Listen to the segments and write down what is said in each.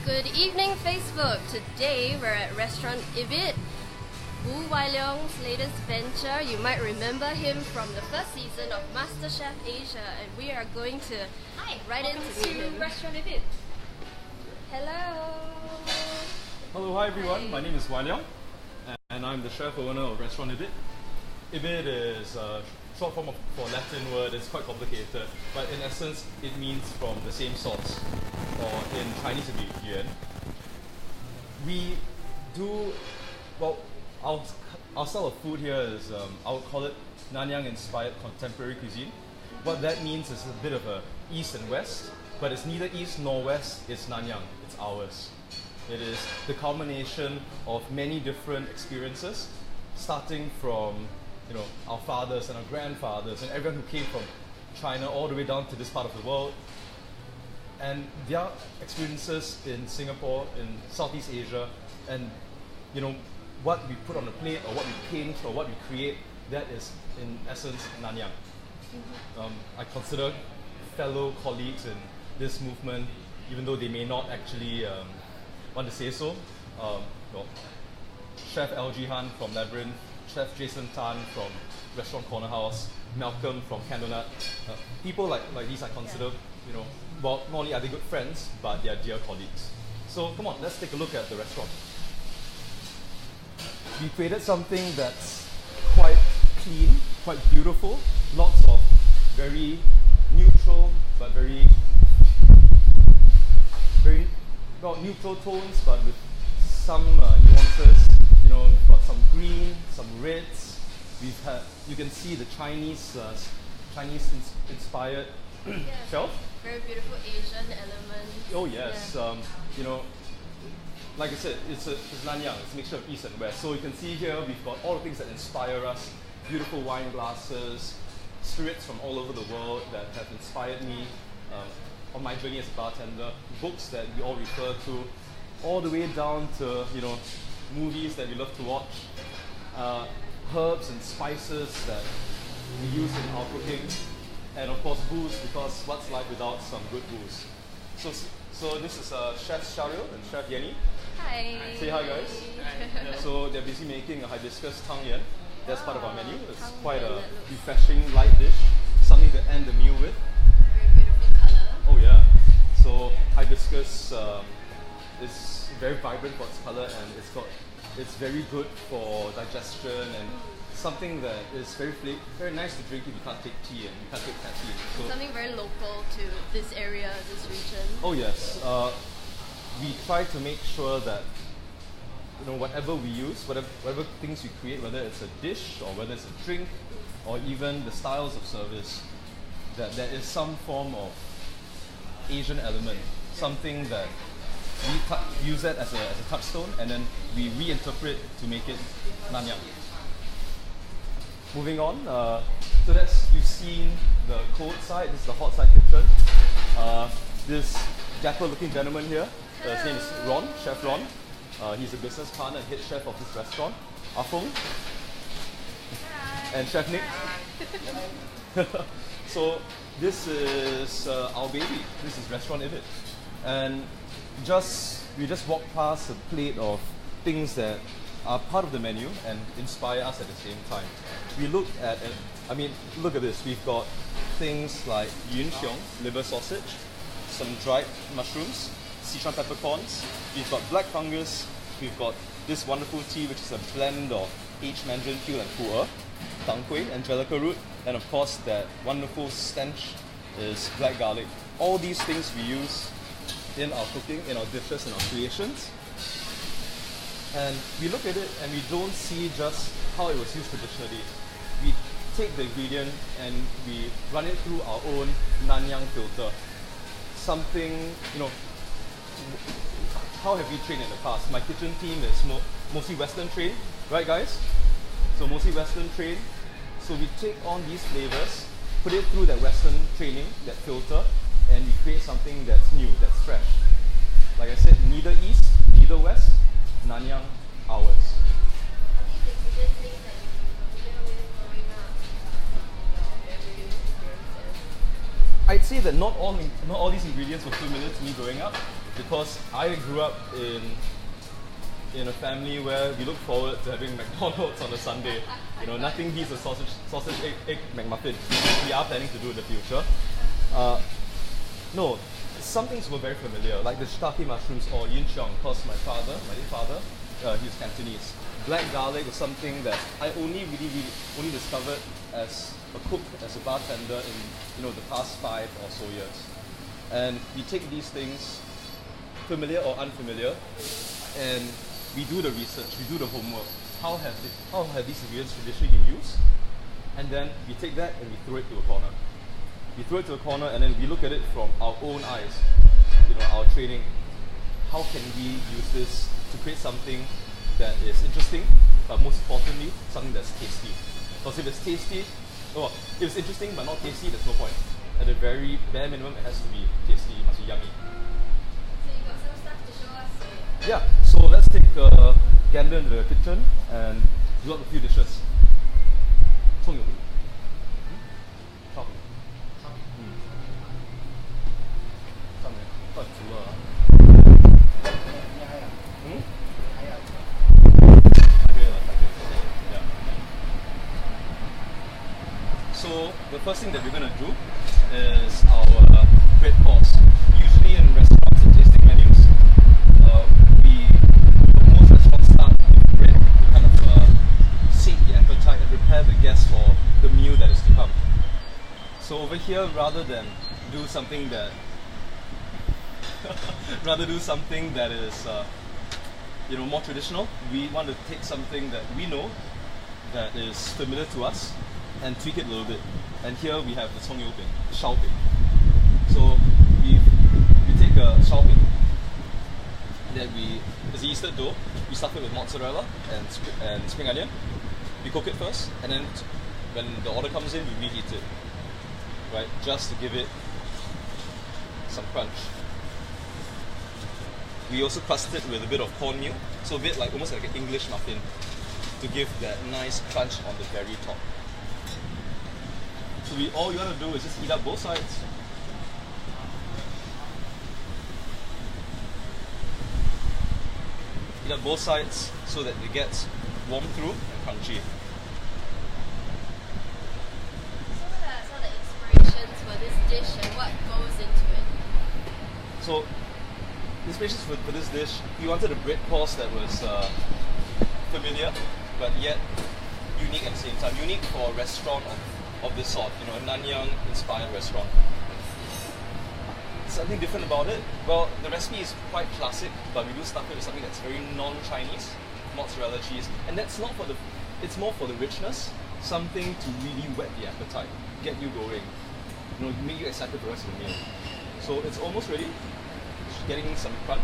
Good evening, Facebook. Today we're at restaurant Ibid. Woo Wai Leong's latest venture. You might remember him from the first season of MasterChef Asia, and we are going to right in to meet him. Restaurant Ibid. Hello. Hello, hi everyone. My name is Wai Leong, and I'm the chef owner of restaurant Ibid. Ibid is a short form for Latin word. It's quite complicated, but in essence, it means from the same source, or in Chinese, it would be yuan. We do, well, our style of food here is, I would call it Nanyang-inspired contemporary cuisine. What that means is a bit of a east and west, but it's neither east nor west, it's Nanyang, it's ours. It is the culmination of many different experiences, starting from our fathers and our grandfathers and everyone who came from China all the way down to this part of the world. And their experiences in Singapore, in Southeast Asia, and what we put on the plate or what we paint or what we create, that is in essence Nanyang. I consider fellow colleagues in this movement, even though they may not actually want to say so. Chef LG Han from Labyrinth, Chef Jason Tan from Restaurant Corner House, Malcolm from Candlenut. People like these I consider, well, not only are they good friends, but they are dear colleagues. So come on, let's take a look at the restaurant. We created something that's quite clean, quite beautiful, lots of very neutral, but very neutral tones, but with some nuances. We've got some green, some reds. You can see the Chinese inspired shelf. Very beautiful Asian elements. Oh yes, like I said, it's Nanyang. It's a mixture of east and west. So you can see here we've got all the things that inspire us. Beautiful wine glasses, spirits from all over the world that have inspired me on my journey as a bartender. Books that we all refer to, all the way down to movies that we love to watch, herbs and spices that we use in our cooking, and of course booze, because what's life without some good booze? So this is Chef Shario and Chef Yenny. Hi. Say hi, guys. Hi. So they're busy making a hibiscus tang yen. That's part of our menu. It's quite a refreshing light dish, something to end the meal with. Very beautiful color. Oh yeah. So hibiscus is very vibrant for its color, and it's very good for digestion, and something that is very nice to drink if you can't take tea and you can't take caffeine. So something very local to this area, this region. Oh yes. We try to make sure that whatever we use, whatever things we create, whether it's a dish or whether it's a drink or even the styles of service, that there is some form of Asian element, something that we use that as a touchstone, and then we reinterpret to make it Nanyang. Moving on, so you've seen the cold side. This is the hot side kitchen. This dapper-looking gentleman here, his name is Ron, Chef Ron. He's a business partner and head chef of this restaurant. Afung. And Chef Nick. So this is our baby. This is Restaurant Ibid. And we just walked past a plate of things that are part of the menu and inspire us at the same time. We look at look at this. We've got things like yun xiong, liver sausage, some dried mushrooms, Sichuan peppercorns. We've got black fungus. We've got this wonderful tea, which is a blend of aged mandarin peel and pu'er, tang kueh, angelica root, and of course that wonderful stench is black garlic. All these things we use in our cooking, in our dishes, in our creations. And we look at it and we don't see just how it was used traditionally. We take the ingredient and we run it through our own Nanyang filter. Something, how have we trained in the past? My kitchen team is mostly Western trained, right guys? So mostly Western trained. So we take on these flavors, put it through that Western training, that filter, and we create something that's new, that's fresh. Like I said, neither east, neither west, Nanyang, ours. I'd say that not all these ingredients were familiar to me growing up. because I grew up in a family where we look forward to having McDonald's on a Sunday. You know, nothing beats a sausage egg McMuffin. We are planning to do in the future. No, some things were very familiar, like the shiitake mushrooms or yin xiong, because my late father, he was Cantonese. Black garlic was something that I only really discovered as a cook, as a bartender in the past 5 or so years. And we take these things, familiar or unfamiliar, and we do the research, we do the homework. How have these ingredients traditionally been used? And then we take that and we throw it to a corner. We throw it to a corner and then we look at it from our own eyes, our training. How can we use this to create something that is interesting, but most importantly, something that's tasty? Because if it's tasty, if it's interesting but not tasty, there's no point. At the very bare minimum, it has to be tasty, it must be yummy. So you got some stuff to show us? Yeah, so let's take a gander into the kitchen and do up a few dishes. 葱油饼 炒饼 上面放足了Yeah. So the first thing that we're going to do is our bread course. Usually in restaurants and tasting menus, most restaurants start with bread to kind of sate the appetite and prepare the guests for the meal that is to come. So over here, rather than do something that is more traditional, we want to take something that we know that is familiar to us and tweak it a little bit. And here we have the 葱油饼, shao bing. So we take a shao bing that it's a yeasted dough. We stuff it with mozzarella and spring onion. We cook it first, and then when the order comes in, we reheat it, right? Just to give it some crunch. We also crust it with a bit of cornmeal, so a bit almost like an English muffin, to give that nice crunch on the very top. So all you want to do is just heat up both sides. Heat up both sides so that it gets warm through and crunchy. Some of the inspirations for this dish and what goes into it? So, inspirations for this dish, we wanted a bread course that was familiar, but yet unique at the same time. Unique for a restaurant of this sort, a Nanyang-inspired restaurant. Something different about it? Well, the recipe is quite classic, but we do stuff it with something that's very non-Chinese, mozzarella cheese, and that's not it's more for the richness, something to really whet the appetite, get you going, make you excited for the rest of the meal. So it's almost ready, just getting some crunch.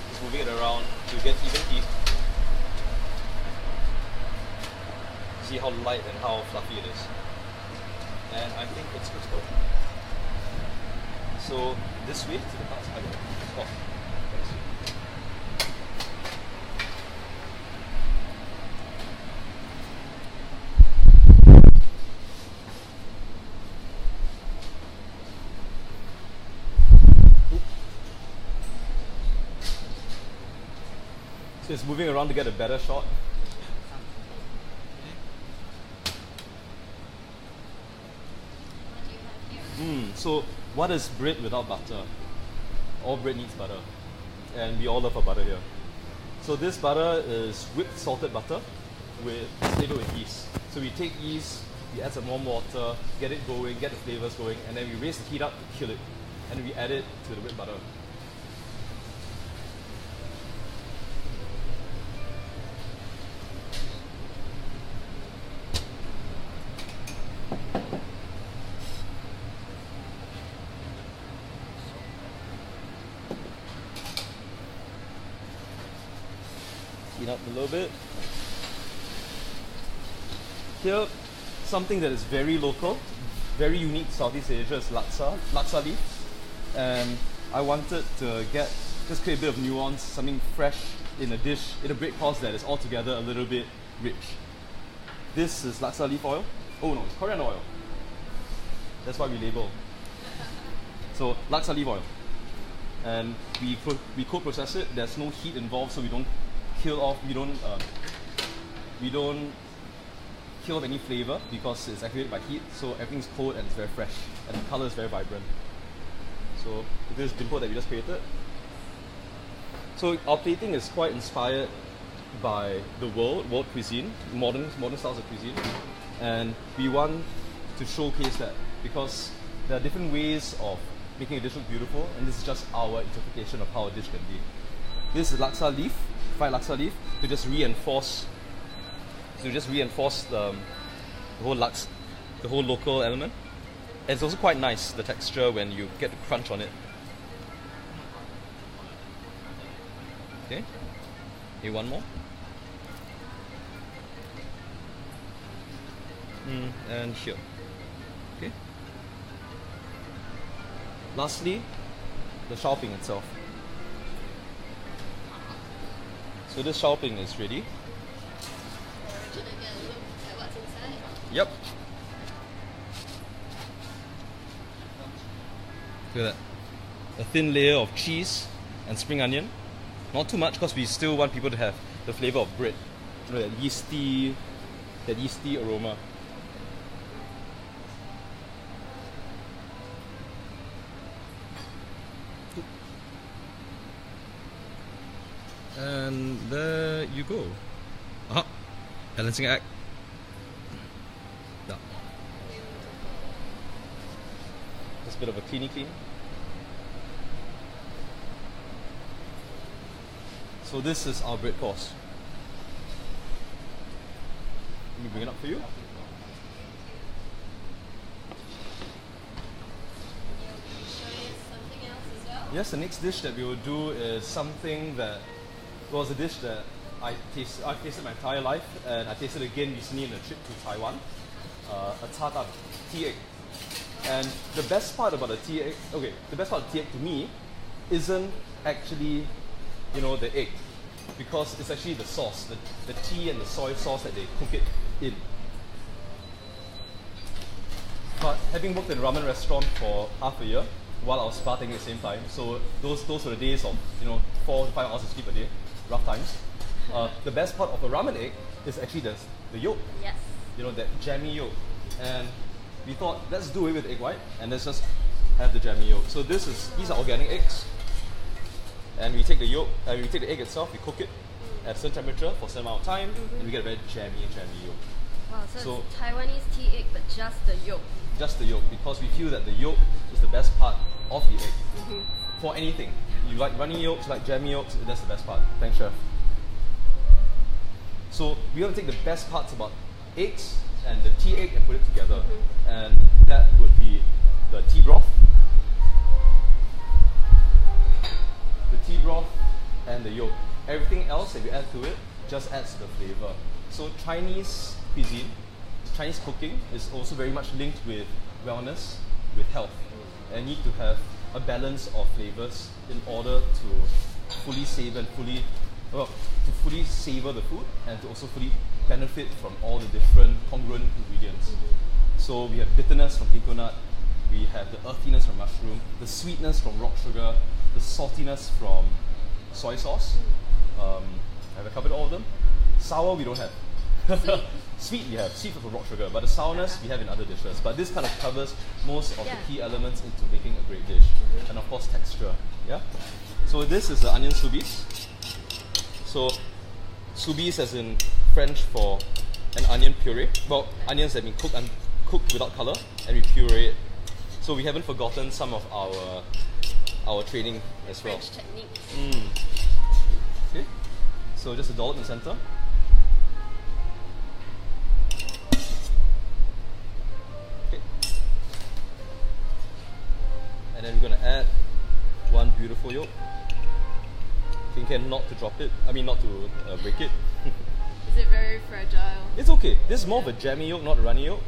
Just moving it around to get even heat. See how light and how fluffy it is. And I think it's good to go. So this way to the parts I will. Oh, thanks. So it's moving around to get a better shot. So what is bread without butter? All bread needs butter, and we all love our butter here. So this butter is whipped salted butter flavored with yeast. So we take yeast, we add some warm water, get it going, get the flavors going, and then we raise the heat up to kill it, and we add it to the whipped butter. Heat up a little bit. Here, something that is very local, very unique to Southeast Asia is laksa leaf. And I wanted to just create a bit of nuance, something fresh in a dish, in a bread course that is altogether a little bit rich. This is laksa leaf oil. Oh no, it's coriander oil. That's why we label. So laksa leaf oil, and we co-process it. There's no heat involved, so we don't kill off. We don't kill off any flavor because it's activated by heat. So everything's cold and it's very fresh, and the color is very vibrant. So this is dimple that we just created. So our plating is quite inspired by the world cuisine, modern styles of cuisine, and we want to showcase that because there are different ways of making a dish look beautiful, and this is just our interpretation of how a dish can be. This is laksa leaf, fried laksa leaf, to just reinforce the whole local element. And it's also quite nice, the texture, when you get to crunch on it. Okay, maybe one more. And here. Okay. Lastly, the shopping itself. So this shopping is ready. Should I get a look at what's inside? Yep. Look at that. A thin layer of cheese and spring onion. Not too much because we still want people to have the flavour of bread. You know, that yeasty aroma. And there you go. Aha! Balancing act. Done. Just a bit of a clean. So this is our bread course. Let me bring it up for you. Something else as well? Yes, the next dish that we will do is something that was a dish that I've tasted my entire life, and I tasted again recently in a trip to Taiwan. A tartar, tea egg. And the best part about the tea egg, the best part of tea egg to me isn't actually, the egg, because it's actually the sauce, the tea and the soy sauce that they cook it in. But having worked in a ramen restaurant for half a year, while I was bartending at the same time, so those were the days of 4 to 5 hours of sleep a day, rough times. The best part of a ramen egg is actually the yolk. Yes. That jammy yolk. And we thought, let's do away with egg white and let's just have the jammy yolk. So these are organic eggs. And we take the yolk, we take the egg itself, we cook it at a certain temperature for a certain amount of time, and we get a very jammy yolk. Wow, so it's Taiwanese tea egg, but just the yolk. Just the yolk, because we feel that the yolk is the best part of the egg. For anything. You like runny yolks, you like jammy yolks, that's the best part. Thanks, chef. So we want to take the best parts about eggs and the tea egg and put it together. And that would be the tea broth, and the yolk. Everything else that we add to it just adds to the flavor. So Chinese cuisine, Chinese cooking is also very much linked with wellness, with health. And you need to have a balance of flavors in order to fully savor the food and to also fully benefit from all the different congruent ingredients. So we have bitterness from coconut, we have the earthiness from mushroom, the sweetness from rock sugar, the saltiness from soy sauce. Have I covered all of them? Sour we don't have. Sweet we have, sweet from rock sugar, but the sourness we have in other dishes. But this kind of covers most of the key elements into making a great dish. And of course texture. Yeah. So this is the onion soubise. So soubise as in French for an onion puree. Well, onions that have been cooked without color, and we puree it. So we haven't forgotten some of our training as well. French techniques. Okay. So just a dollop in the center. Okay. And then we're going to add one beautiful yolk. Think not to drop it. Not to break it. Is it very fragile? It's okay. This is more of a jammy yolk, not a runny yolk.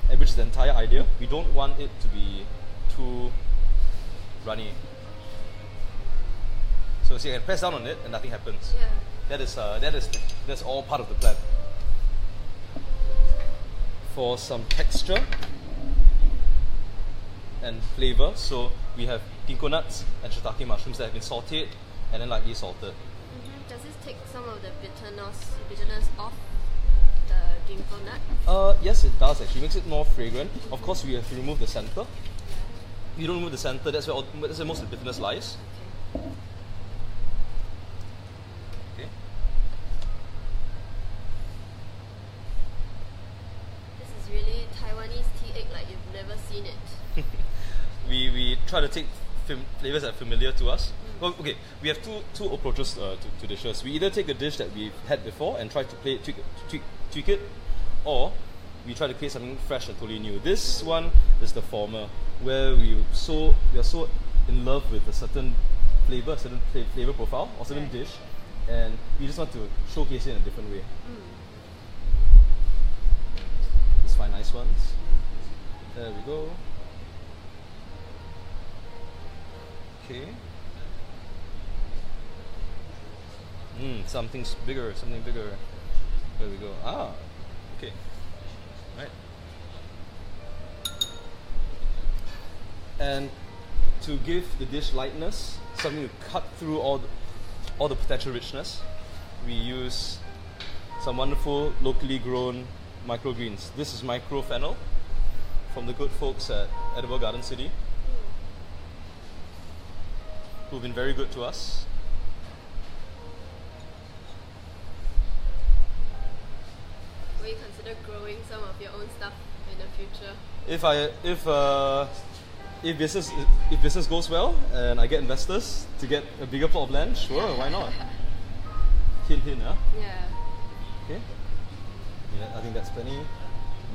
Okay. Which is the entire idea. We don't want it to be too runny. So see, I can press down on it and nothing happens. Yeah. That's all part of the plan. For some texture, flavor. So we have ginkgo nuts and shiitake mushrooms that have been sauteed and then lightly salted. Does this take some of the bitterness off the ginkgo nut? Yes, it does actually. It makes it more fragrant. Of course, we have to remove the center. If you don't remove the center, that's where most of the bitterness lies. Okay. This is really Taiwanese tea egg like you've never seen it. We try to take flavors that are familiar to us. Well, okay, we have two approaches to dishes. We either take a dish that we've had before and try to tweak it, or we try to create something fresh and totally new. This one is the former, where we are so in love with a certain flavor, a certain flavor profile, or certain dish, and we just want to showcase it in a different way. Let's find nice ones. There we go. Okay. Something bigger. There we go. Ah, okay. Right. And to give the dish lightness, something to cut through all the potential richness, we use some wonderful locally grown microgreens. This is micro fennel from the good folks at Edible Garden City, who've been very good to us. Will you consider growing some of your own stuff in the future? If business goes well and I get investors to get a bigger plot of land, sure, why not? Hint, huh? Yeah. Okay. Yeah, I think that's plenty.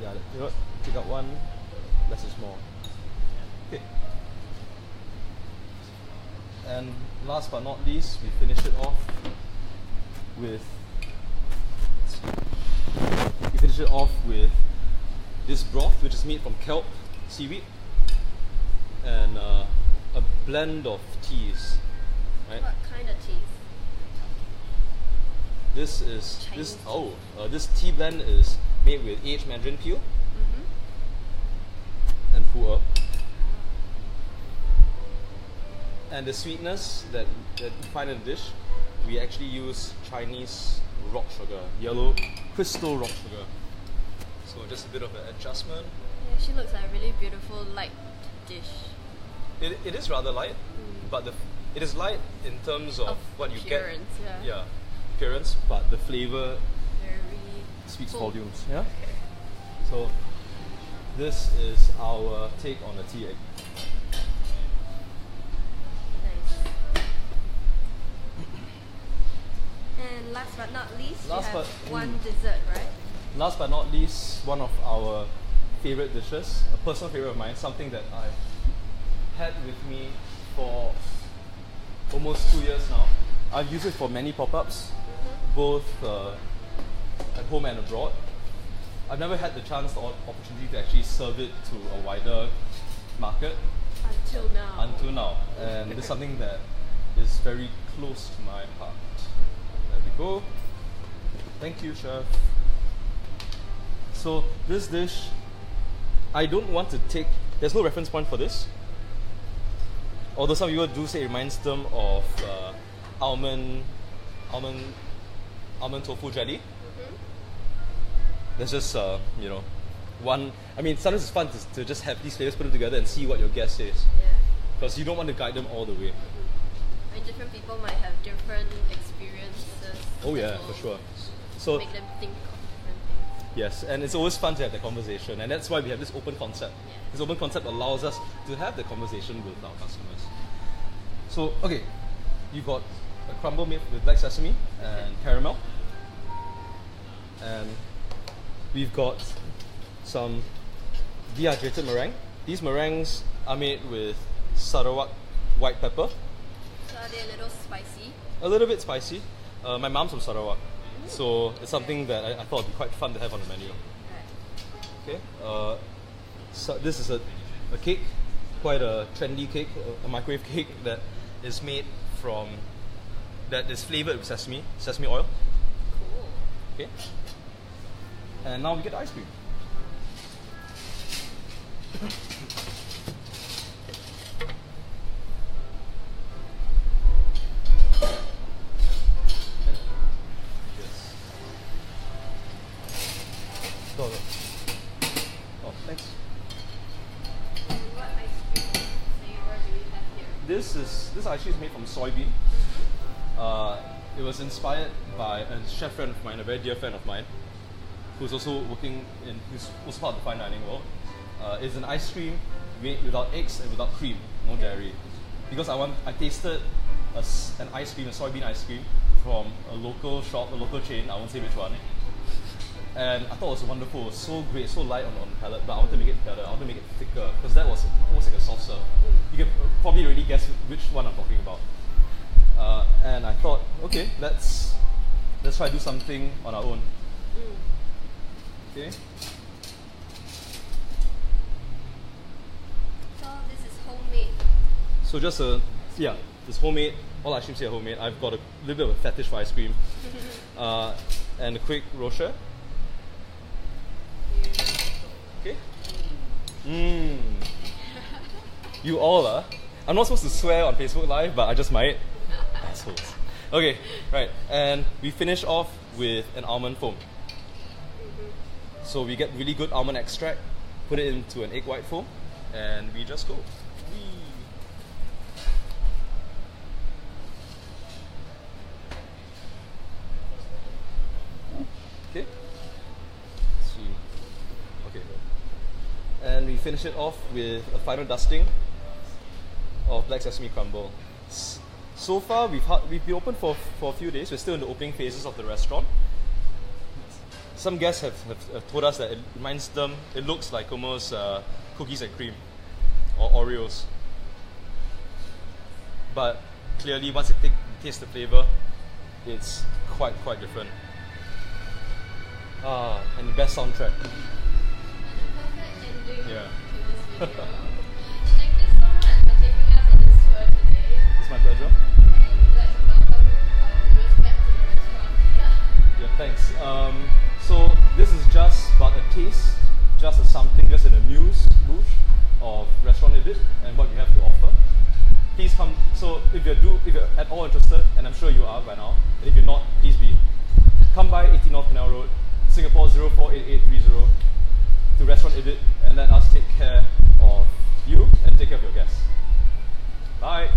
Yeah, you know what? Take out one, less is more. Okay. And last but not least, we finish it off with this broth, which is made from kelp, seaweed, and a blend of teas. Right? What kind of teas? This tea blend is made with aged mandarin peel and pu'er. And the sweetness that you find in the dish, we actually use Chinese rock sugar, yellow crystal rock sugar. So just a bit of an adjustment. Yeah, she looks like a really beautiful light dish. It is rather light, but it is light in terms of what you get. Yeah, appearance, but the flavor very speaks full. volumes. Yeah. Okay. So this is our take on the tea egg. Nice. And last but not least, you have one dessert, right? Last but not least, one of our favorite dishes, a personal favorite of mine, something that I've had with me for almost 2 years now. I've used it for many pop-ups, both at home and abroad. I've never had the chance or opportunity to actually serve it to a wider market. Until now. And it's something that is very close to my heart. There we go. Thank you, chef. So this dish, I don't want to take, there's no reference point for this. Although some people do say it reminds them of almond tofu jelly. There's just, one, I mean, sometimes it's fun to just have these flavors put them together and see what your guest says. Yeah. Because you don't want to guide them all the way. I mean, different people might have different experiences. Oh yeah, for sure. So make them think of different things. yes, and it's always fun to have that conversation, and that's why we have this open concept. Yeah. This open concept allows us to have the conversation with our customers. So, okay, you've got a crumble made with black sesame and caramel, and we've got some dehydrated meringue. These meringues are made with Sarawak white pepper. So are they a little spicy? A little bit spicy. My mom's from Sarawak, so it's something that I thought would be quite fun to have on the menu. Right. Okay. So this is a cake, quite a trendy cake, a microwave cake that is made from, that is flavored with sesame oil. Cool. Okay. And now we get the ice cream. this actually is made from soybean. It was inspired by a chef friend of mine, a very dear friend of mine, who's also who's also part of the fine dining world. It's an ice cream made without eggs and without cream, no dairy. Because I tasted an ice cream, a soybean ice cream from a local shop, a local chain, I won't say which one. And I thought it was wonderful, it was so great, so light on the palate, but I wanted to make it better, I wanted to make it thicker, because that was almost like a soft serve. You can probably already guess which one I'm talking about. And I thought, okay, let's try to do something on our own. Okay. So this is homemade. So just it's homemade. All ice creams here are homemade. I've got a little bit of a fetish for ice cream, and a quick rocher. Okay. You all are. I'm not supposed to swear on Facebook Live, but I just might. Assholes. Okay, right. And we finish off with an almond foam. So we get really good almond extract, put it into an egg white foam, and we just go. Okay. Let's see. Okay. And we finish it off with a final dusting of black sesame crumble. So far, we've been open for a few days. We're still in the opening phases of the restaurant. Some guests have told us that it reminds them, it looks like almost cookies and cream or Oreos. But clearly, once you taste the flavor, it's quite different. And the best soundtrack. And the perfect ending Yeah. to this video. Thank you so much for taking us on this tour today. It's my pleasure. And we'd like to welcome our viewers back to the restaurant. Yeah, thanks. So this is just but a taste, just a sampling, just an amuse-bouche of Restaurant Ibid and what we have to offer. Please come. So if you're at all interested, and I'm sure you are by now, and if you're not, please be. Come by 18 North Canal Road, Singapore 048830 to Restaurant Ibid, and let us take care of you and take care of your guests. Bye.